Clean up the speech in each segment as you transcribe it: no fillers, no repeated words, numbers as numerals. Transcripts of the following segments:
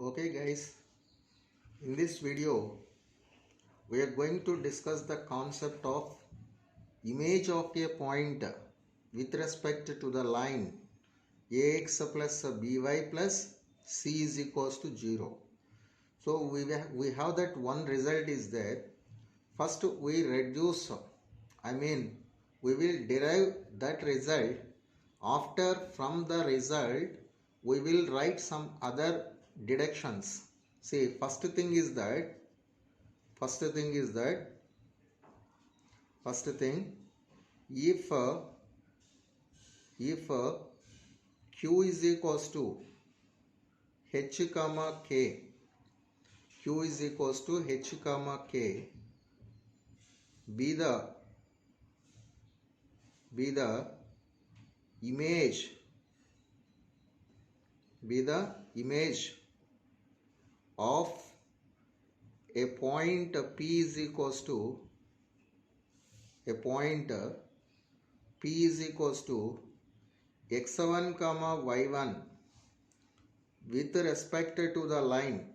Okay guys, in this video we are going to discuss the concept of image of a point with respect to the line ax plus by plus c is equals to 0. So we have that one result is there. First we reduce, we will derive that result. After from the result we will write some other deductions. See, first thing is that if q is equals to h comma k, q is equals to h comma k, be the image of a point p is equals to x1 comma y1 with respect to the line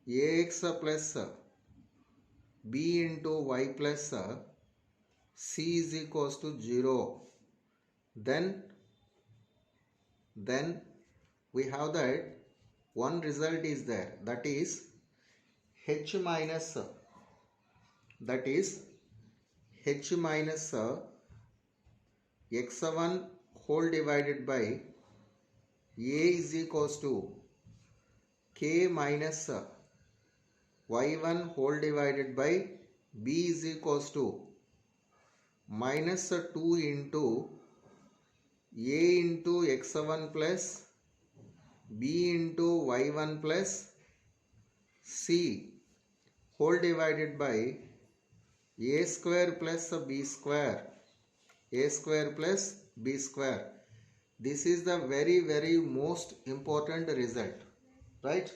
ax plus b into y plus c is equals to 0. Then we have that one result is there, that is h minus x1 whole divided by a is equals to k minus y1 whole divided by b is equals to minus 2 into a into x1 plus b into y1 plus c whole divided by a square plus b square, This is the very most important result, right?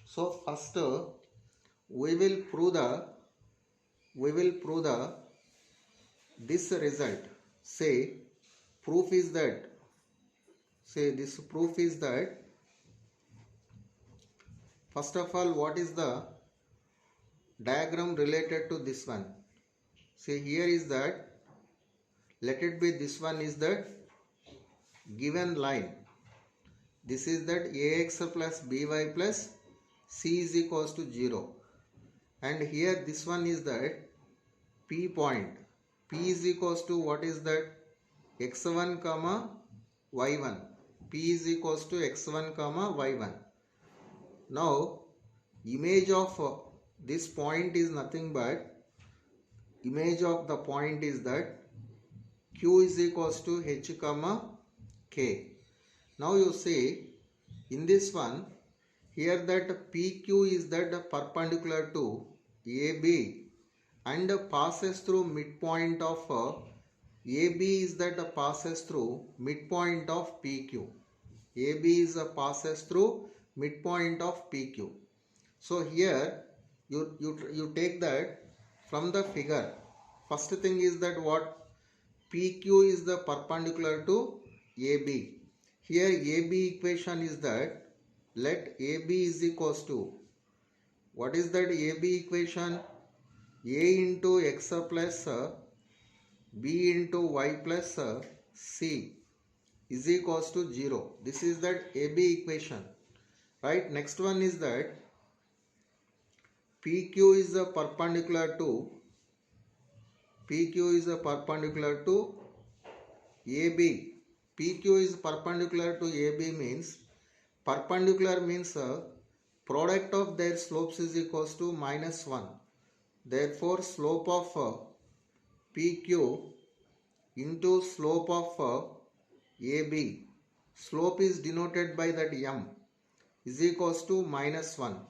So first we will prove this result. This proof is that first of all, what is the diagram related to this one? See, here is that, let it be, this one is that given line. This is that ax plus by plus c is equals to 0. And here this one is that p point. P is equals to what is that? x1 comma y1. P is equals to x1 comma y1. Now image of this point is nothing but, image of the point is that q is equals to h comma k. Now you see in this one, here that PQ is that perpendicular to AB and passes through midpoint of AB is that passes through midpoint of PQ. AB is passes through midpoint of PQ. So here you take that from the figure. First thing is that what? PQ is the perpendicular to AB. Here AB equation is that, let AB is equals to, what is that AB equation? A into x plus b into y plus c is equals to 0. This is that AB equation, right? Next one is that PQ is a perpendicular to AB. PQ is perpendicular to AB means, perpendicular means product of their slopes is equals to -1. Therefore slope of PQ into slope of AB, slope is denoted by that m, is equals to -1.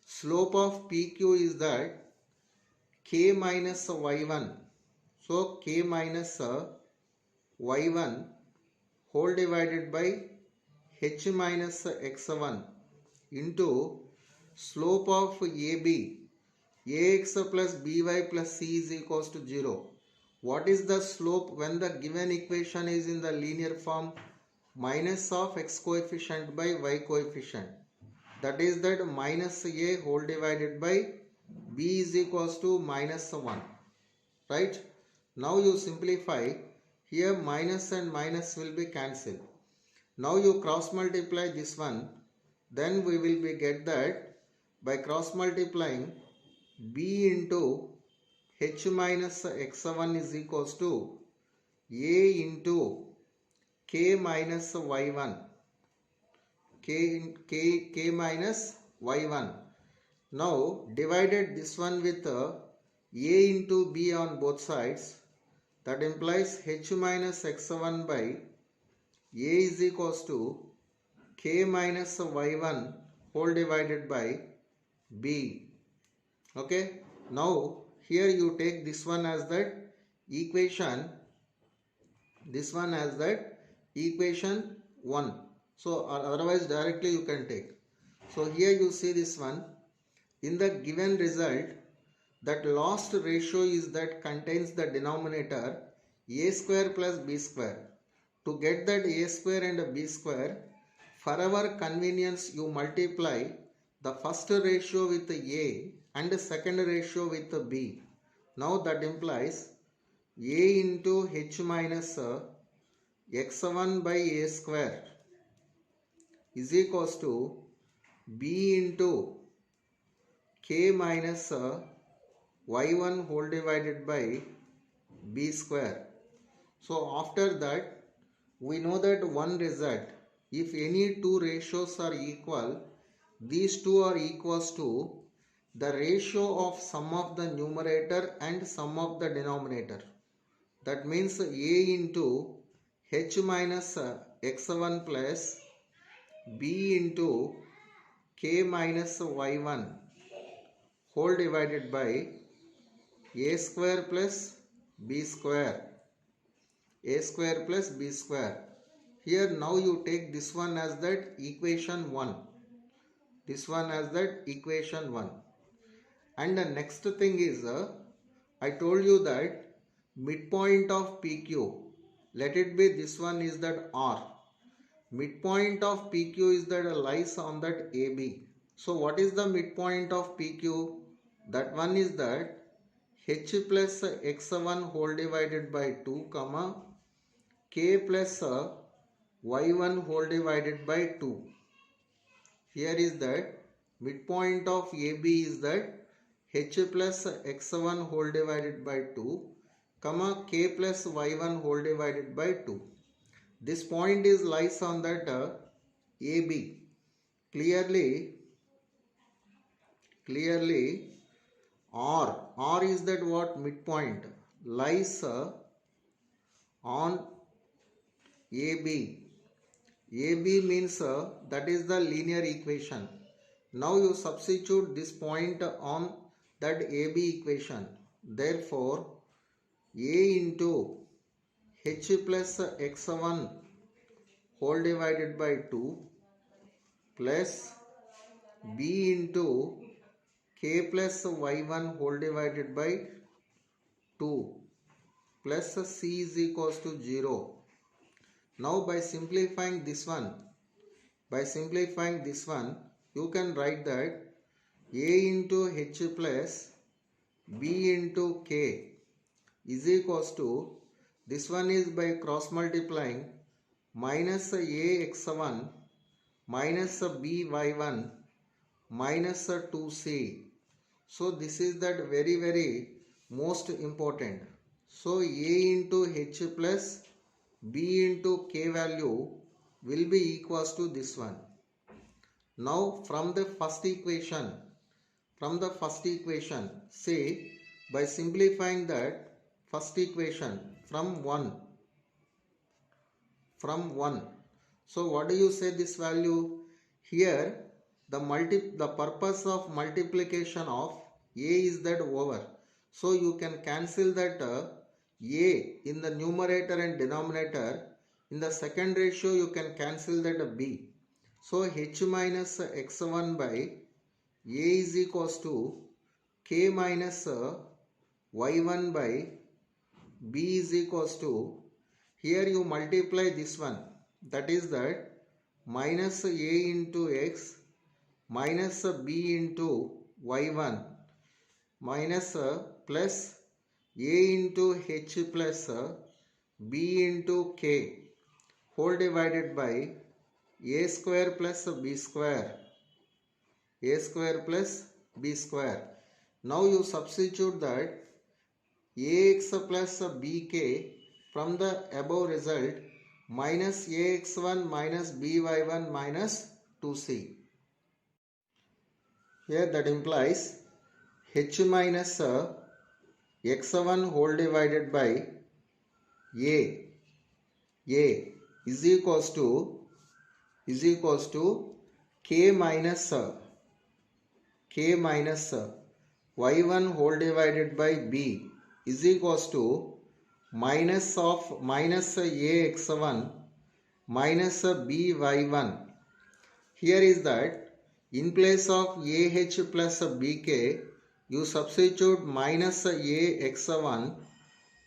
Slope of PQ is that k minus y1. So k minus y1 whole divided by h minus x1 into slope of AB, ax plus by plus c is equals to 0. What is the slope when the given equation is in the linear form? Minus of x coefficient by y coefficient. That is that minus a whole divided by b is equals to minus 1. Right? Now you simplify. Here minus and minus will be cancelled. Now you cross multiply this one. Then we will be get that by cross multiplying b into h minus x1 is equals to a into k minus y1. K minus y1. Now divided this one with a into b on both sides. That implies h minus x1 by a is equals to k minus y1 whole divided by b. Okay. Now here you take this one as that equation. This one as that equation 1. So otherwise directly you can take. So here you see this one. In the given result, that last ratio is that contains the denominator a square plus b square. To get that a square and b square, for our convenience you multiply the first ratio with a and the second ratio with b. Now that implies a into h minus x1 by a square is equals to b into k minus y1 whole divided by b square. So after that we know that one result, if any two ratios are equal, these two are equals to the ratio of sum of the numerator and sum of the denominator. That means a into h minus x1 plus b into k minus y1 whole divided by a square plus b square. A square plus b square. Here now you take this one as that equation 1. This one as that equation 1. And the next thing is, I told you that midpoint of PQ, let it be this one is that R. Midpoint of PQ is that lies on that AB. So what is the midpoint of PQ? That one is that h plus x1 whole divided by 2 comma k plus y1 whole divided by 2. Here is that midpoint of AB is that h plus x1 whole divided by 2 comma k plus y1 whole divided by 2. This point is lies on that AB. Clearly R is that what midpoint lies on AB. AB means that is the linear equation. Now you substitute this point on that AB equation. Therefore, A into h plus x1 whole divided by 2 plus b into k plus y1 whole divided by 2 plus c is equals to 0. Now by simplifying this one, you can write that a into h plus b into k is equals to, this one is by cross multiplying minus a x1 minus a b y1 minus a 2c. So this is that very most important. So a into h plus b into k value will be equals to this one. Now from the first equation, say by simplifying that first equation from 1. So what do you say this value? Here the purpose of multiplication of a is that over. So you can cancel that a in the numerator and denominator. In the second ratio you can cancel that b. So h minus x1 by a is equals to k minus y1 by b is equals to, here you multiply this one, that is that minus a into x minus b into y1 minus plus a into h plus b into k whole divided by a square plus b square, a square plus b square. Now you substitute that ax plus bk from the above result minus ax1 minus by1 minus 2c. Here that implies h minus x1 whole divided by a is equals to k minus y1 whole divided by b is equals to minus ax1 minus by1. Here is that in place of ah plus bk you substitute minus ax1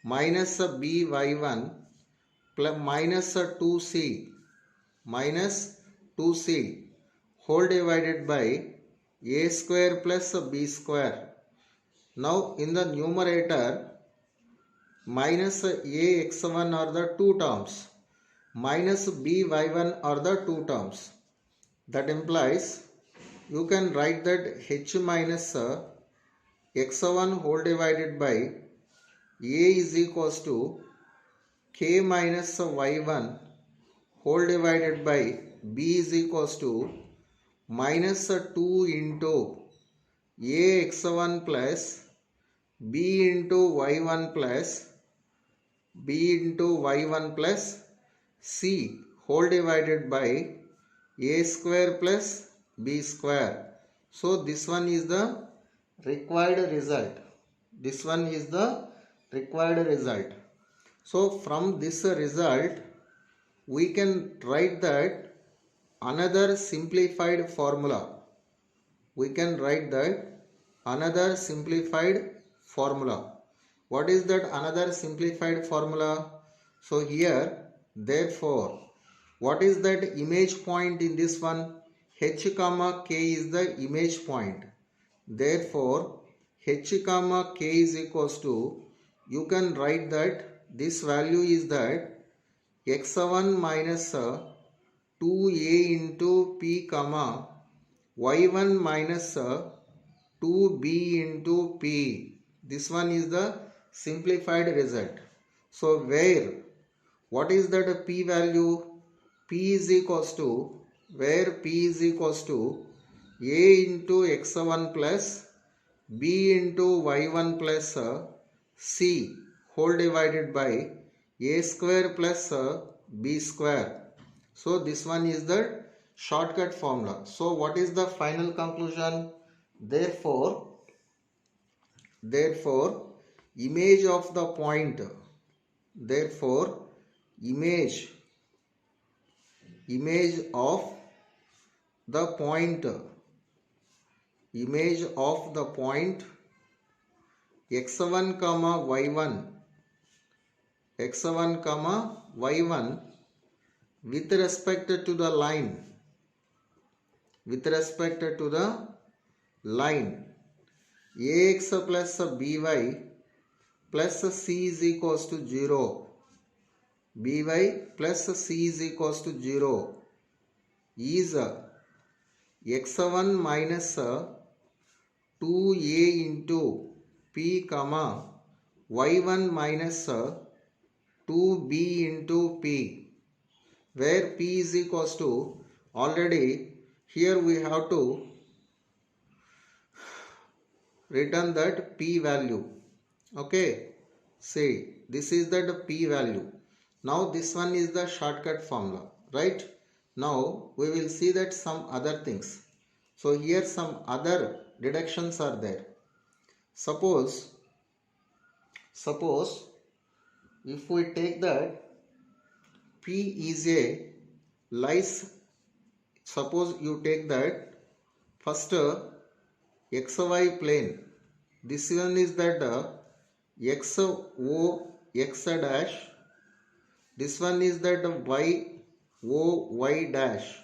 minus by1 plus minus 2c whole divided by a square plus b square. Now in the numerator minus ax1 are the two terms, minus by1 are the two terms. That implies you can write that h minus x1 whole divided by a is equals to k minus y1 whole divided by b is equals to minus 2 into ax1 plus b into y1 plus c whole divided by a square plus b square. So this one is the required result. This one is the required result. So from this result we can write that another simplified formula. We can write that another simplified formula. What is that another simplified formula? So here, therefore, what is that image point in this one? H comma k is the image point. Therefore, h comma k is equals to, you can write that this value is that x1 minus 2a into p comma y1 minus 2b into p. This one is the simplified result. So where, what is that p value? P is equals to, where p is equals to a into x1 plus b into y1 plus c whole divided by a square plus b square. So this one is the shortcut formula. So what is the final conclusion? Therefore image of the point, therefore image of the point x1 comma y1 with respect to the line ax plus by plus c is equals to 0, by plus c is equals to 0 is x1 minus 2a into p comma y1 minus 2b into p, where p is equals to, already here we have to return that p value. Okay, see, this is the p value. Now this one is the shortcut formula, right? Now we will see that some other things. So here some other deductions are there. Suppose if we take that p is a lies, suppose you take that first xy plane, this one is that xo x dash. This one is that y o y dash,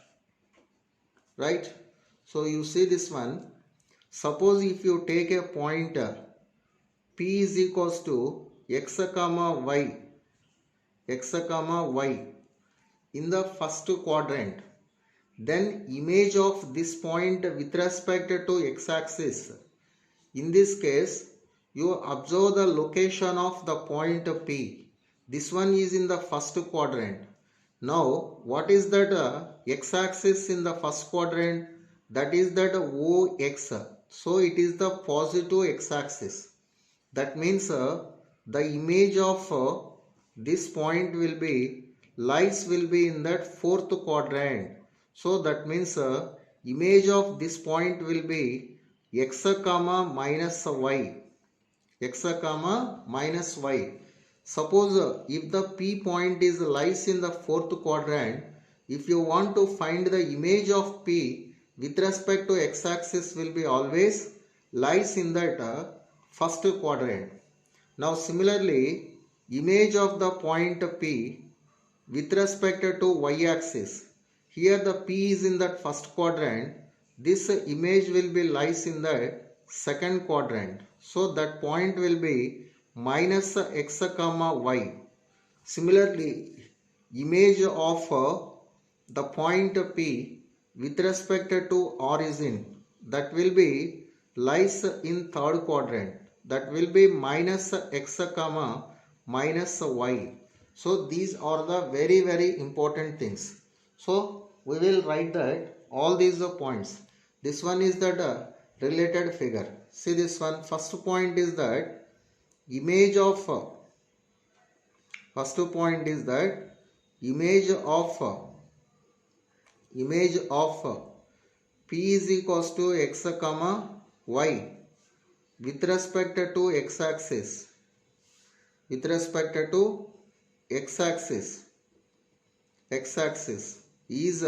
right? So you see this one. Suppose if you take a pointer p is equals to x comma y, x comma y in the first quadrant, then image of this point with respect to x-axis. In this case, you observe the location of the point P. This one is in the first quadrant. Now, what is that x-axis in the first quadrant? That is that OX. So, it is the positive x-axis. That means the image of this point will be, lies will be in that fourth quadrant. So, that means image of this point will be x comma minus y, x comma minus y. Suppose if the P point is lies in the fourth quadrant, if you want to find the image of P with respect to x-axis will be always lies in that first quadrant. Now similarly, image of the point P with respect to y-axis. Here the P is in that first quadrant. This image will be lies in the second quadrant. So that point will be minus x comma y. Similarly, image of the point P with respect to origin, that will be lies in third quadrant. That will be minus x comma minus y. So these are the very important things. So we will write that all these points. This one is that related figure. See this one. First point is that image of first point is that image of P is equals to x comma y with respect to x-axis. With respect to x-axis is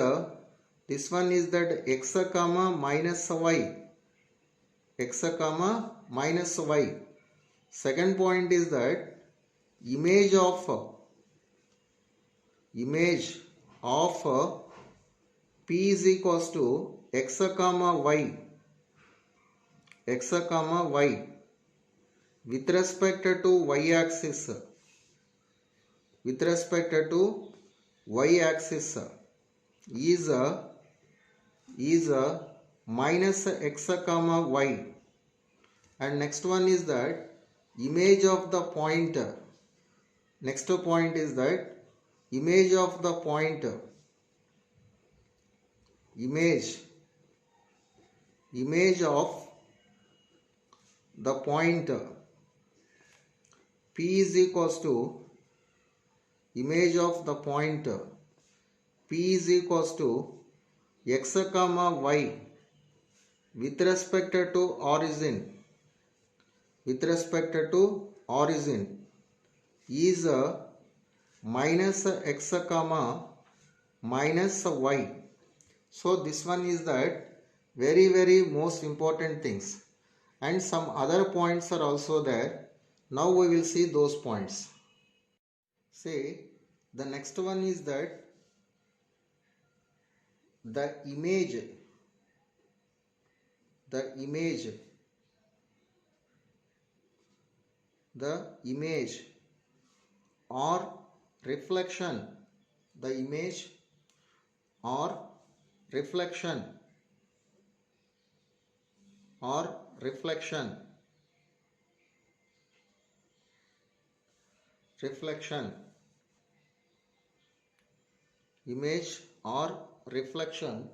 this one is that x comma minus y, x comma minus y. Second point is that image of P is equals to x comma y, x comma y with respect to y-axis, with respect to y-axis is minus x comma y. And next one is that image of the point. Next point is that image of the point, image of the point P is equals to image of the point P is equals to x comma y with respect to origin, with respect to origin is minus x comma minus y. So this one is that very most important things, and some other points are also there. Now we will see those points. Say the next one is that the image or reflection, the image or reflection image or reflection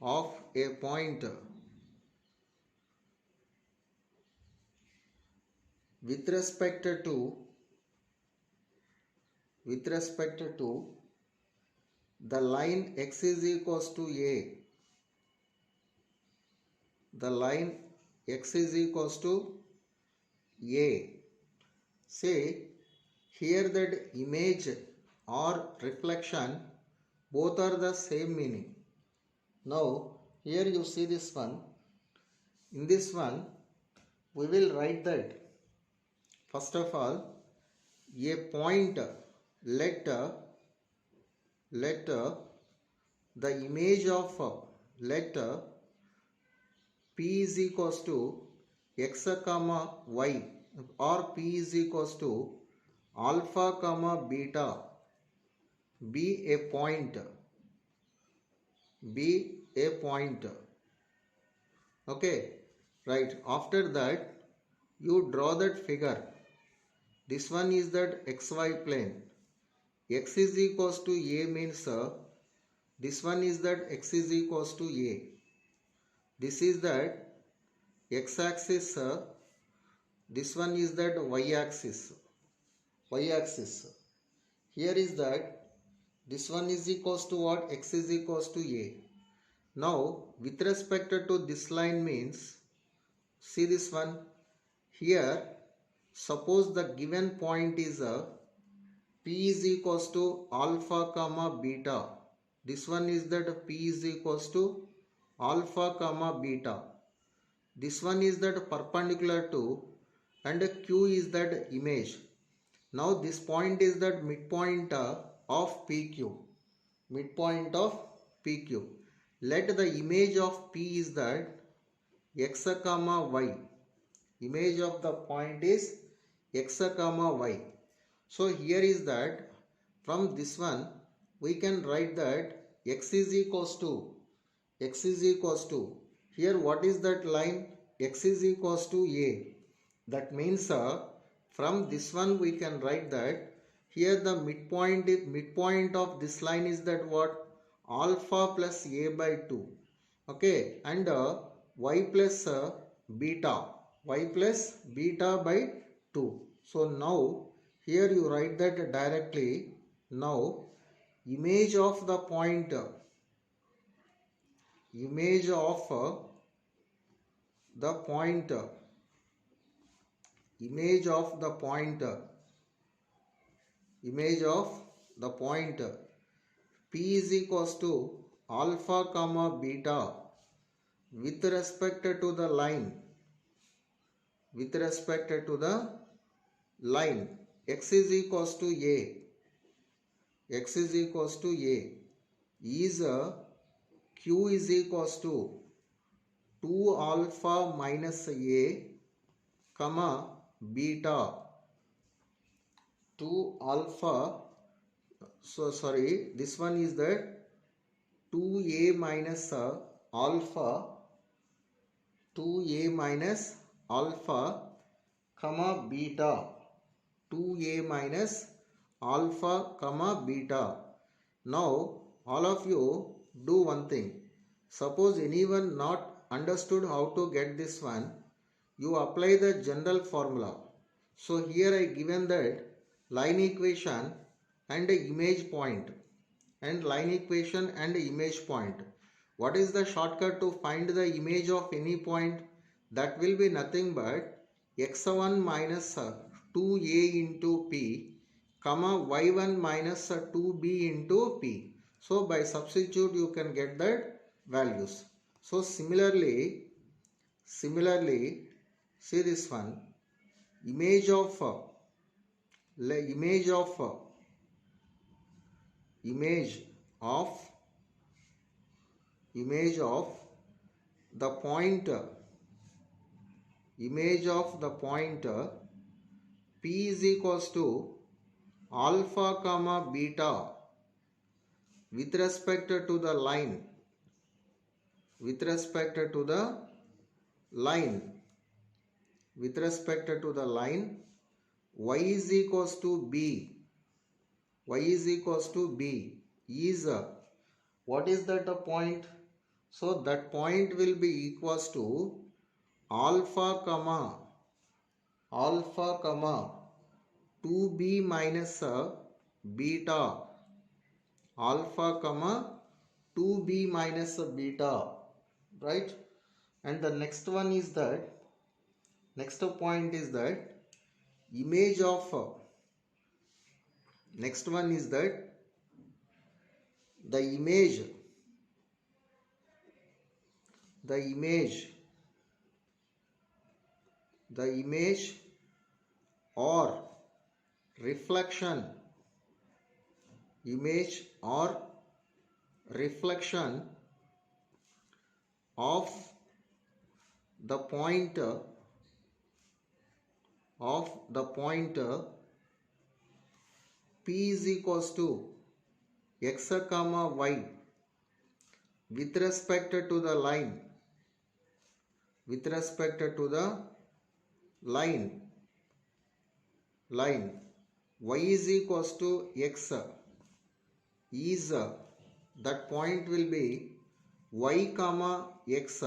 of a point with respect to the line x is equals to a, the line x is equals to a. Say here that image or reflection both are the same meaning. Now here you see this one. In this one we will write that first of all a point, let the image of let p is equals to x comma y, or p is equals to alpha comma beta be a point, be a point. Okay, right. After that you draw that figure. This one is that xy plane. X is equals to a means this one is that x is equals to a. This is that x axis, this one is that y axis, y axis. Here is that this one is equals to what? X is equals to a. Now with respect to this line means, see this one here, suppose the given point is p is equals to alpha comma beta. This one is that p is equals to alpha comma beta. This one is that perpendicular to, and q is that image. Now this point is that midpoint of PQ, midpoint of PQ. Let the image of P is that x comma y. Image of the point is x comma y. So here is that from this one we can write that x is equals to, x is equals to, here what is that line? X is equals to a. That means from this one we can write that here the midpoint of this line is that what? Alpha plus a by 2. Okay, and y plus beta, y plus beta by 2. So now here you write that directly. Now image of the point, image of the point, image of the point, image of the point p is equals to alpha comma beta with respect to the line, with respect to the line. X is equals to a, x is equals to a is q is equals to 2 alpha minus a comma beta 2 alpha, so sorry, this one is that 2a minus alpha, 2a minus alpha comma beta, 2a minus alpha comma beta. Now all of you do one thing. Suppose anyone not understood how to get this one, you apply the general formula. So here I given that line equation and image point, and line equation and image point. What is the shortcut to find the image of any point? That will be nothing but x1 minus 2a into p comma y1 minus 2b into p. So by substitute you can get that values. So similarly see this one, image of image of image of image of the point, image of the point p is equals to alpha comma beta with respect to the line, with respect to the line, with respect to the line. Y is equals to b, y is equals to b is what is that a point? So that point will be equals to alpha comma 2b minus beta, alpha comma 2b minus beta, right? And the next one is that, next point is that image of, next one is that the image the image or reflection, image or reflection of the pointer P is equals to x comma y with respect to the line, with respect to the line y is equals to x is that point will be y comma x,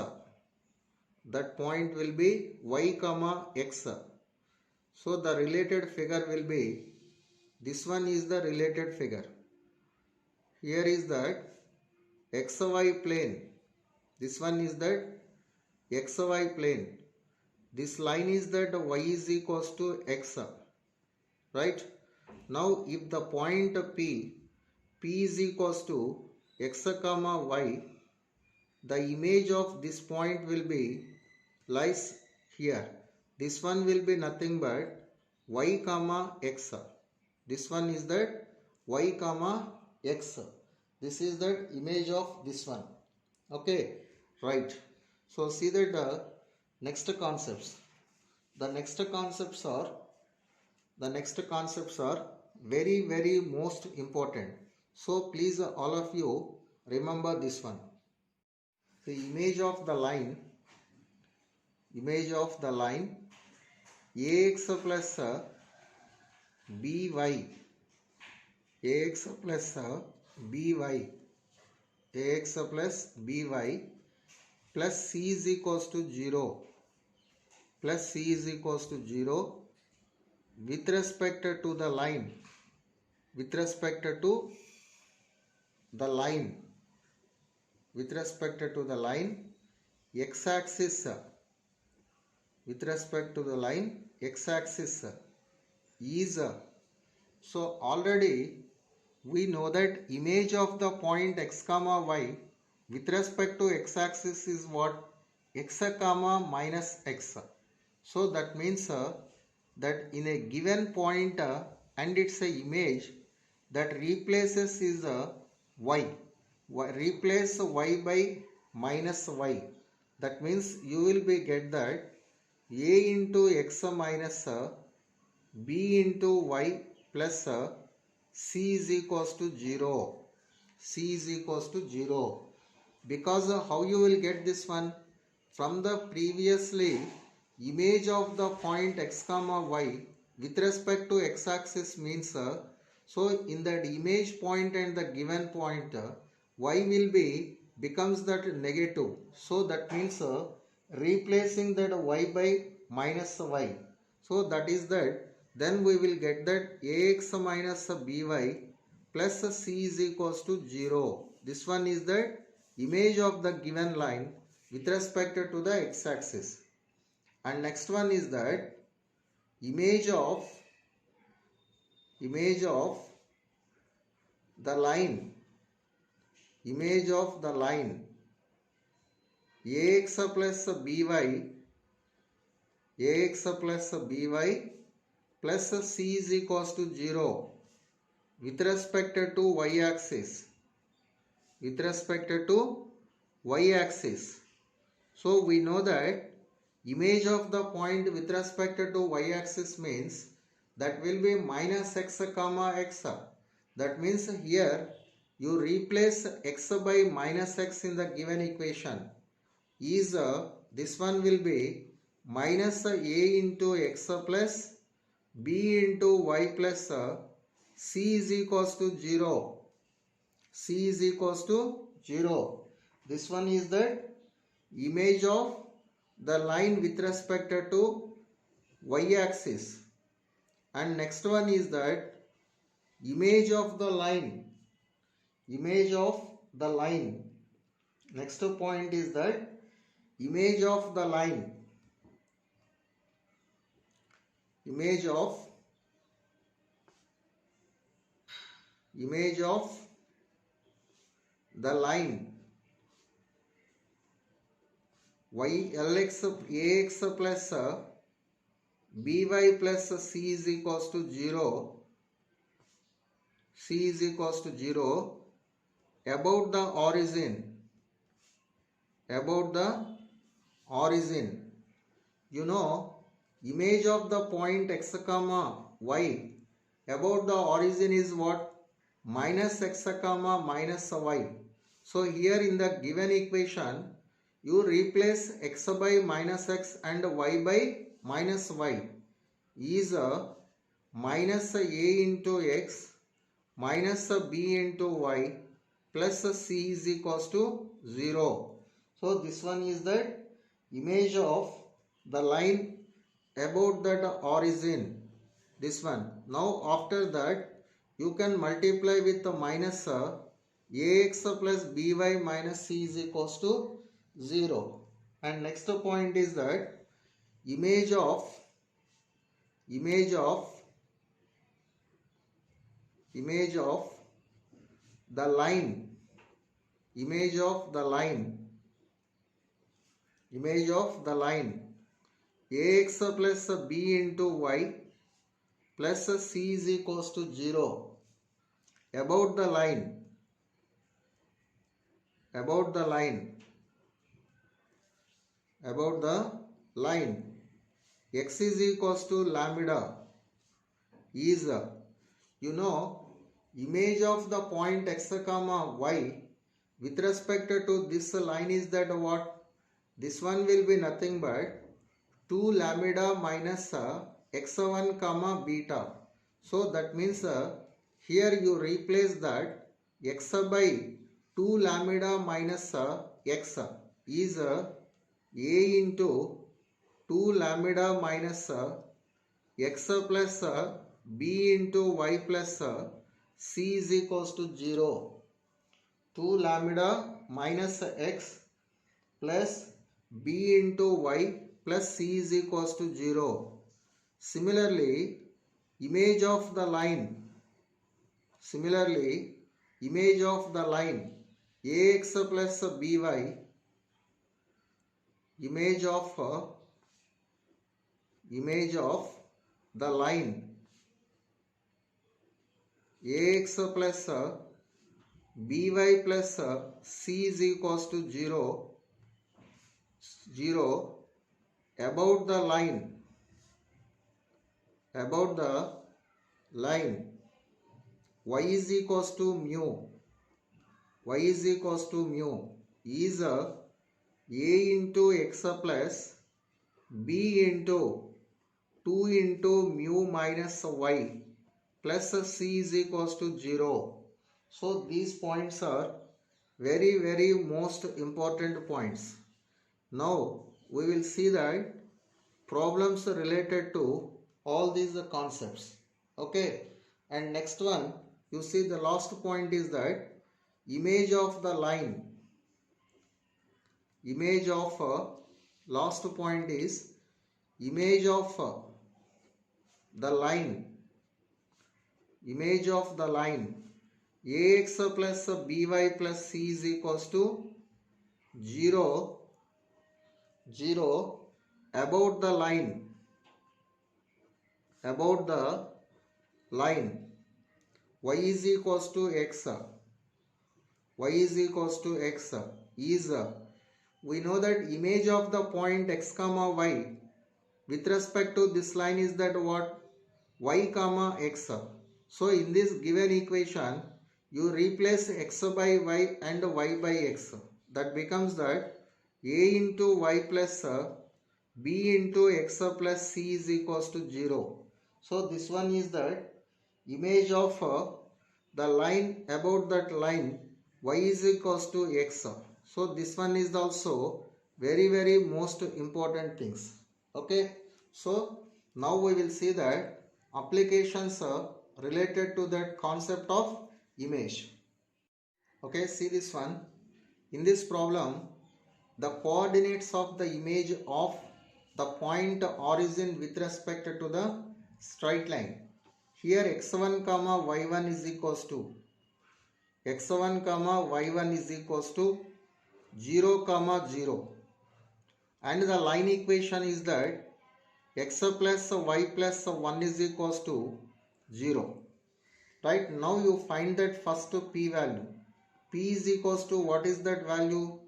that point will be y comma x. So the related figure will be, this one is the related figure. Here is that xy plane, this one is that xy plane, this line is that y is equals to x, right? Now if the point P is equals to x comma y, the image of this point will be lies here. This one will be nothing but y comma x. This one is that y comma x. This is the image of this one. Okay, right. So see that next concepts. The next concepts are very most important. So please all of you remember this one. The image of the line ax plus by, ax plus by, ax plus by plus c is equals to 0, plus c is equals to 0 with respect to the line, with respect to the line, with respect to the line x-axis, with respect to the line x-axis is, so already we know that image of the point x comma y with respect to x-axis is what? X comma minus x. So that means that in a given point and its image that replaces is y. Replace y by minus y. That means you will be get that a into x minus b into y plus c is equals to 0. C is equals to 0. Because how you will get this one? From the previously image of the point x comma y with respect to x-axis means so in that image point and the given point y will be becomes that negative. So that means replacing that y by minus y. So that is that, then we will get that ax minus by plus c is equals to 0. This one is the image of the given line with respect to the x-axis. And next one is that image of the line, image of the line ax plus by, ax plus by plus c is equals to 0 with respect to y-axis, with respect to y-axis. So we know that image of the point with respect to y-axis means that will be minus x comma x. That means here you replace x by minus x in the given equation is this one will be minus a into x plus b into y plus c is equals to 0. C is equals to 0. This one is the image of the line with respect to y-axis. And next one is that image of the line, image of the line. Next point is that image of the line, image of the line y lx ax plus by plus c is equals to 0, c is equals to 0 about the origin, about the origin. You know, image of the point x comma y about the origin is what? Minus x comma minus y. So here in the given equation, you replace x by minus x and y by minus y is minus a into x minus b into y plus c is equals to 0. So this one is the image of the line about that origin. This one. Now after that you can multiply with the minus ax plus by minus c is equals to 0. And next point is that image of image of image of the line, image of the line, image of the line ax plus b into y plus c is equals to 0 about the line, about the line, about the line x is equals to lambda is you know, image of the point x comma y with respect to this line is that what? This one will be nothing but 2 lambda minus x1 comma beta. So that means here you replace that x by 2 lambda minus x is a into 2 lambda minus x plus b into y plus c is equals to 0. 2 lambda minus x plus b into y plus c is equals to 0. Similarly, image of the line, similarly, image of the line ax plus by, image of the line ax plus by plus c is equals to 0, 0 about the line, about the line y is equals to mu, y is equals to mu is a into x plus b into 2 into mu minus y plus c is equals to 0. So these points are very most important points. Now we will see that problems related to all these concepts. Okay, and next one, you see the last point is that image of the line, image of last point is image of the line, image of the line ax plus by plus c is equals to 0, 0 about the line, about the line y is equals to x, y is equals to x is we know that image of the point x comma y with respect to this line is that what? Y comma x. So in this given equation you replace x by y and y by x. That becomes that a into y plus b into x plus c is equals to 0. So this one is that image of the line about that line y is equals to x. So this one is also very most important things. Okay, so now we will see that applications related to that concept of image. Okay, see this one. In this problem, the coordinates of the image of the point origin with respect to the straight line. Here x1 comma y1 is equals to x1 comma y1 is equals to 0 comma 0, and the line equation is that x plus y plus 1 is equals to 0. Right, now you find that first p value. P is equals to, what is that value?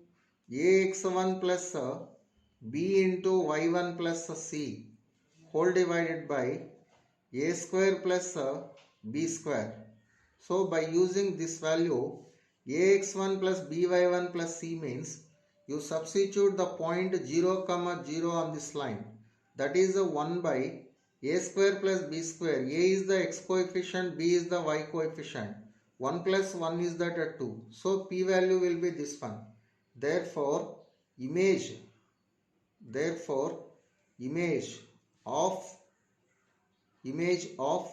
ax1 plus b into y1 plus c whole divided by a square plus b square. So by using this value, ax1 plus by1 plus c means you substitute the point 0, 0 on this line. That is 1 by a square plus b square. A is the x coefficient, b is the y coefficient. 1 plus 1 is that 2. So p value will be this one. Therefore, image image of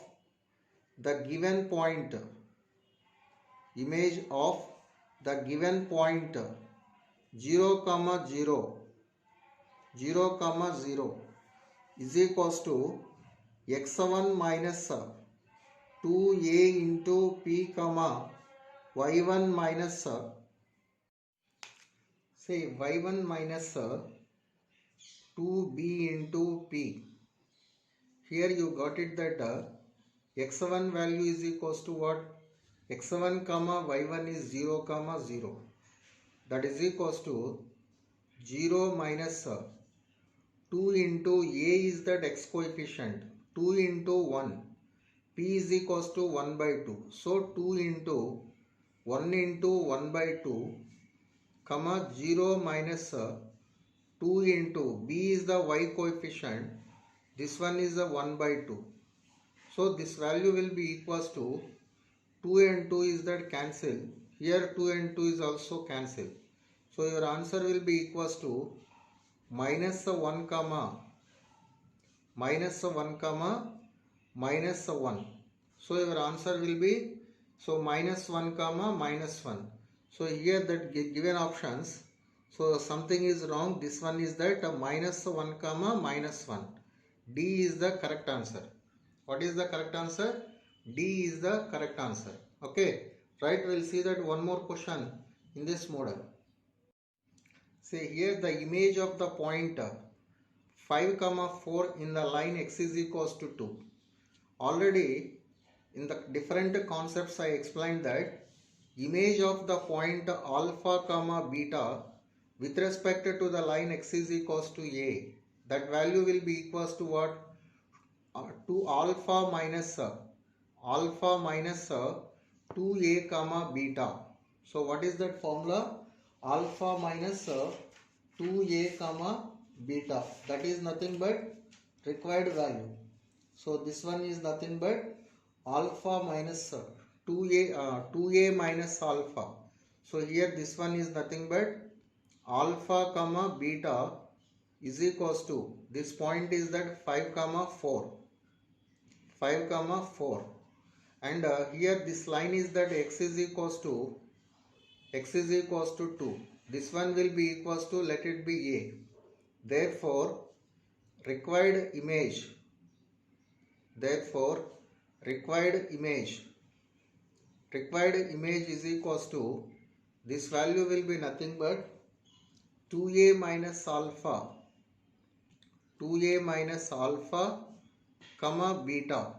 the given point, image of the given point 0, 0 is equals to x1 minus 2a into p comma y1 minus y1 minus 2b into p. Here you got it that x1 value is equals to what? x1 comma y1 is 0, 0. That is equals to 0 minus 2 into a is that x coefficient, 2 into 1. P is equals to 1 by 2. So 2 into 1 into 1 by 2 comma 0 minus 2 into b is the y coefficient. This one is a 1 by 2. So this value will be equals to 2 and 2 is that cancel. Here 2 and 2 is also cancel. So your answer will be equals to minus 1 comma minus 1 comma minus 1. So your answer will be minus 1 comma minus 1. So here that given options, so something is wrong. This one is that minus 1 comma minus 1. D is the correct answer. What is the correct answer? D is the correct answer. Okay, right, we'll see that one more question in this model. Say here the image of the point 5 comma 4 in the line x is equals to 2. Already in the different concepts I explained that image of the point alpha comma beta with respect to the line x is equals to a, that value will be equals to what? To alpha minus 2a comma beta. So what is that formula? Alpha minus 2a comma beta. That is nothing but required value. So this one is nothing but alpha minus 2a minus alpha. So here this one is nothing but alpha comma beta is equals to, this point is that 5 comma 4, and here this line is that x is equals to 2. This one will be equals to, let it be a. Therefore required image is equals to, this value will be nothing but 2a minus alpha comma beta.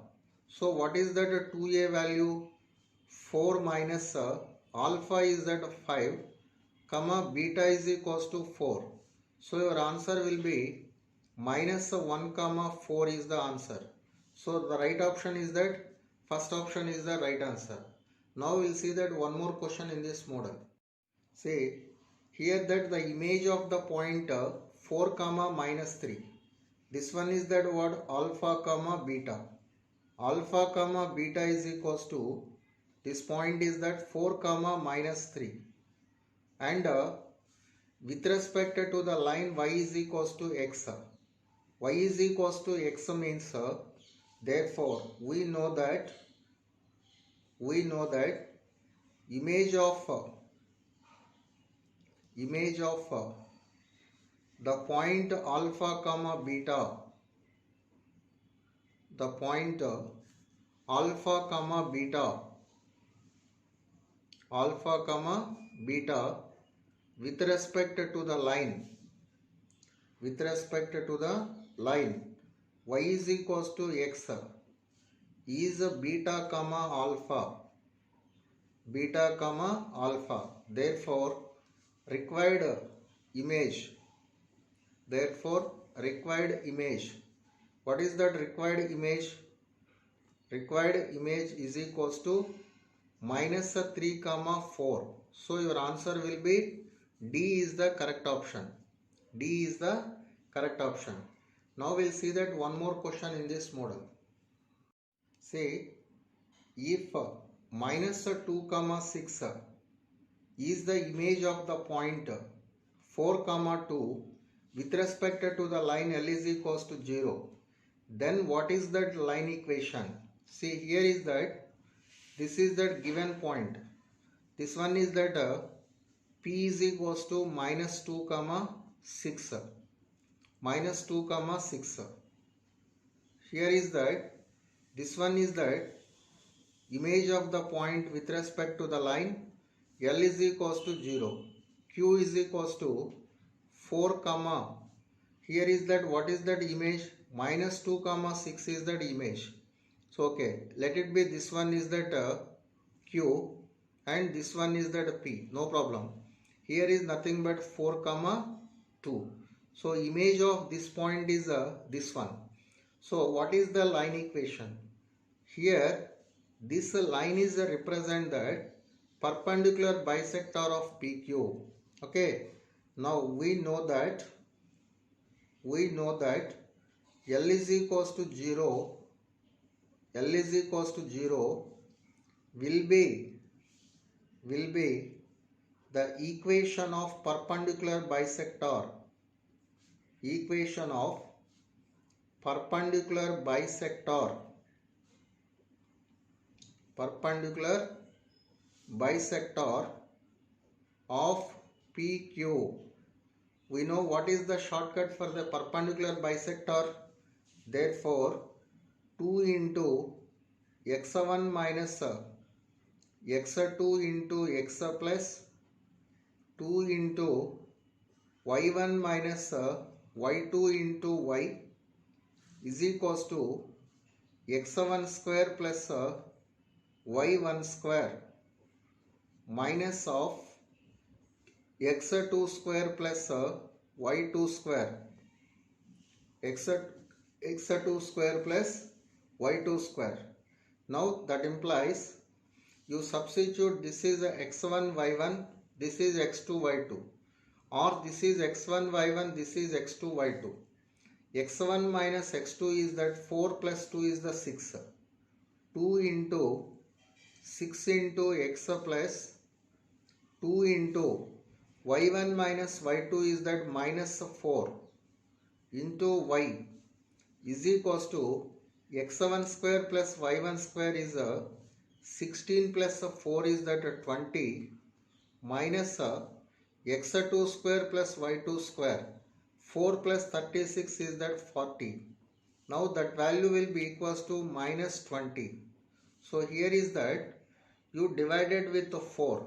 So what is that 2a value? 4 minus alpha is that 5 comma beta is equals to 4. So your answer will be minus 1 comma 4 is the answer. So the right option is that first option is the right answer. Now we'll see that one more question in this model. Say here that the image of the point 4 comma minus 3. This one is that what? Alpha comma beta. Alpha comma beta is equals to, this point is that 4 comma minus 3. And with respect to the line y is equals to x. Y is equals to x means therefore we know that image of the point alpha comma beta, the point alpha comma beta with respect to the line y is equals to x is beta comma alpha, beta comma alpha. Therefore required image, therefore required image, what is that required image? Required image is equals to minus 3 comma 4. So your answer will be D is the correct option. D is the correct option. Now we'll see that one more question in this model. Say if minus 2 comma 6 is the image of the point 4 comma 2 with respect to the line L is equals to 0, then what is that line equation? See, here is that this is that given point. This one is that P is equals to minus 2 comma 6, minus 2 comma 6. Here is that this one is that image of the point with respect to the line L is equals to 0, Q is equals to 4 comma, here is that what is that image? Minus 2 comma 6 is that image. So okay, let it be this one is that Q and this one is that P, no problem. Here is nothing but 4 comma 2. So image of this point is this one. So what is the line equation? Here this line is represent that perpendicular bisector of PQ. Okay, now we know that L is equals to 0, L is equals to 0 will be the equation of perpendicular bisector, equation of perpendicular bisector, perpendicular bisector of PQ. We know what is the shortcut for the perpendicular bisector. Therefore 2 into x1 minus x2 into x plus 2 into y1 minus y2 into y is equals to x1 square plus y1 square minus of x2 square plus y2 square, x2 square plus y2 square. Now that implies you substitute this is x1 y1, this is x2 y2, or this is x1 y1, this is x2 y2. x1 minus x2 is that 4 plus 2 is the 6. 2 into 6 into x plus 2 into y1 minus y2 is that minus 4 into y is equals to x1 square plus y1 square is 16 plus 4 is that 20 minus x2 square plus y2 square 4 plus 36 is that 40. Now that value will be equals to minus 20. So here is that you divided with 4.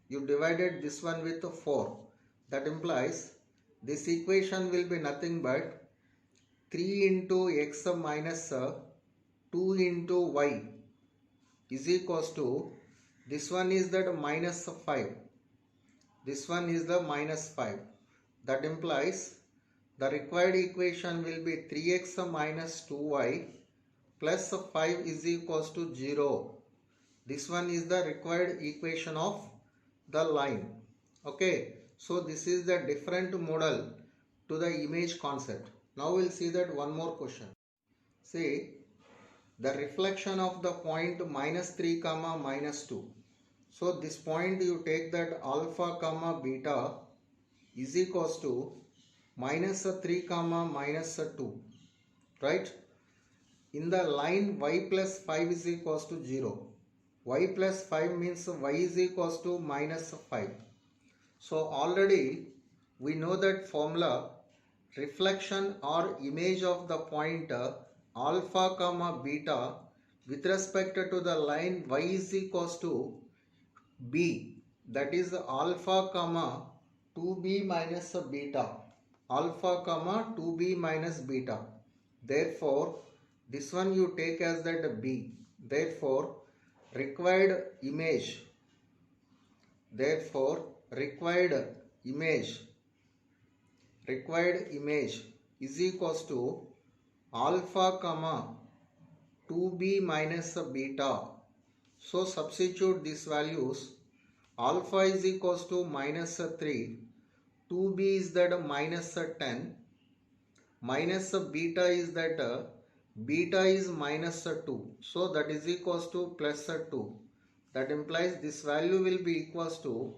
You divided this one with 4. That implies this equation will be nothing but 3 into x minus 2 into y is equals to, this one is that minus 5. This one is the minus 5. That implies the required equation will be 3x minus 2y plus 5 is equals to 0. This one is the required equation of the line. Okay, so this is the different model to the image concept. Now we'll see that one more question. Say the reflection of the point minus 3 comma minus 2. So this point you take that alpha comma beta is equals to minus 3 comma minus 2, right? In the line y plus 5 is equals to 0. Y plus 5 means y is equals to minus 5. So already we know that formula, reflection or image of the point alpha comma beta with respect to the line y is equals to b, that is alpha comma 2b minus beta, alpha comma 2b minus beta. Therefore this one you take as that B. Therefore required image, therefore required image is equals to alpha comma 2b minus beta. So substitute these values. Alpha is equals to minus 3, 2b is that minus 10, minus beta is that beta is minus 2. So that is equals to plus 2. That implies this value will be equals to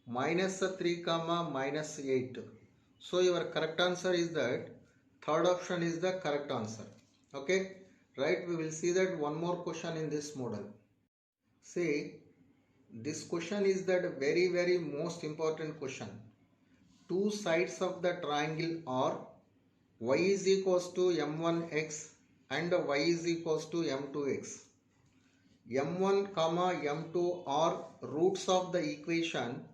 minus 3 comma minus 8. So your correct answer is that third option is the correct answer. Okay, right, we will see that one more question in this model. See, this question is that very most important question. Two sides of the triangle are y is equals to m1x and y is equals to m2x. m1 comma m2 are roots of the equation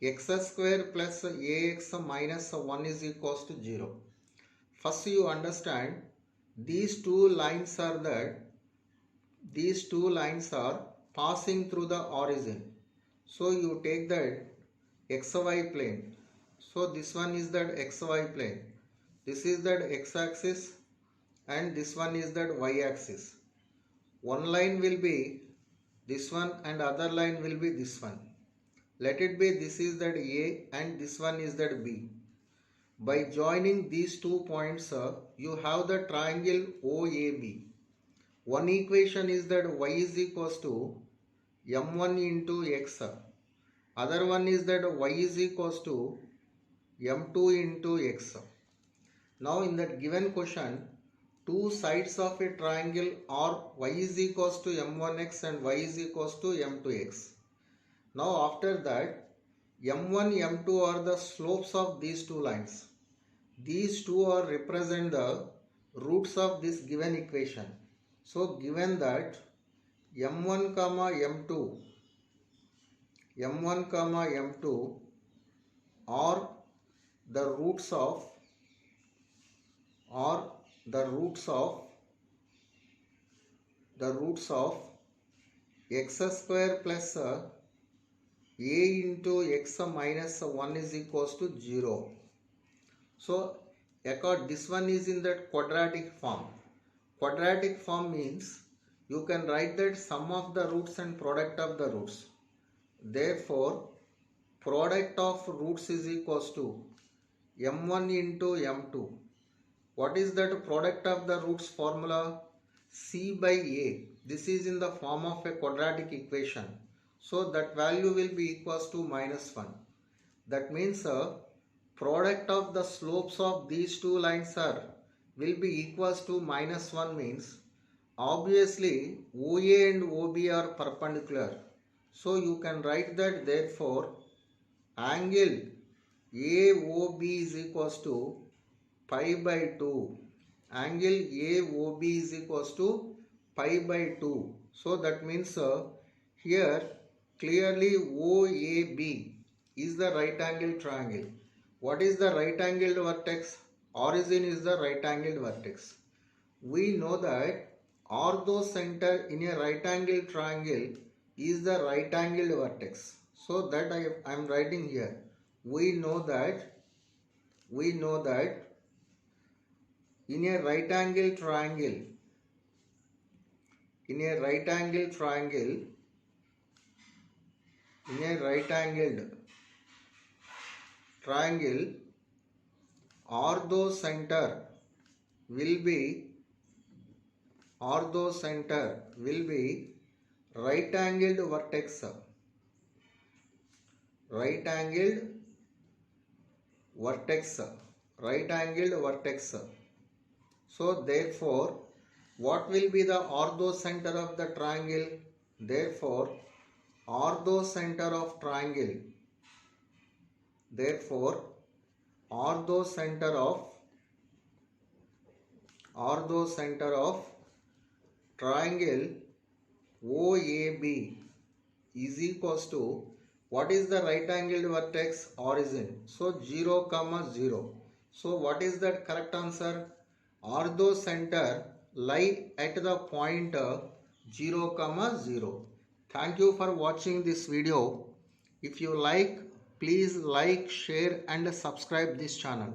x square plus ax minus 1 is equals to 0. First you understand these two lines are passing through the origin. So you take that xy plane. So this one is that xy plane. This is that x-axis and this one is that y-axis. One line will be this one and other line will be this one. Let it be this is that A and this one is that B. By joining these 2 points, you have the triangle OAB. One equation is that y is equals to m1 into x. Other one is that y is equals to m2 into x. Now in that given question, two sides of a triangle are y is equals to m1x and y is equals to m2x. Now after that, m1, m2 are the slopes of these two lines. These two are represent the roots of this given equation. So given that m1 comma m2 are the roots of x square plus a into x minus 1 is equals to 0. So this one is in that quadratic form. Quadratic form means you can write that sum of the roots and product of the roots. Therefore product of roots is equals to m1 into m2. What is that product of the roots formula? C by A. This is in the form of a quadratic equation. So that value will be equals to minus 1. That means product of the slopes of these two lines will be equals to minus 1 means obviously OA and OB are perpendicular. So you can write that therefore angle AOB is equals to pi by 2. Angle AOB is equals to pi by 2. So that means here clearly OAB is the right angle triangle. What is the right angled vertex? Origin is the right angled vertex. We know that orthocenter in a right angled triangle is the right angled vertex. So that I am writing here. We know that in a right angled triangle, orthocenter will be right angled vertex. Right angled vertex. So therefore what will be the orthocenter of the triangle? Therefore orthocenter of triangle. Therefore orthocenter of triangle OAB is equals to what is the right angled vertex? Origin. So 0 comma 0. So what is that correct answer? Orthocenter lie at the point 0, 0. Thank you for watching this video. If you like, please like, share and subscribe this channel.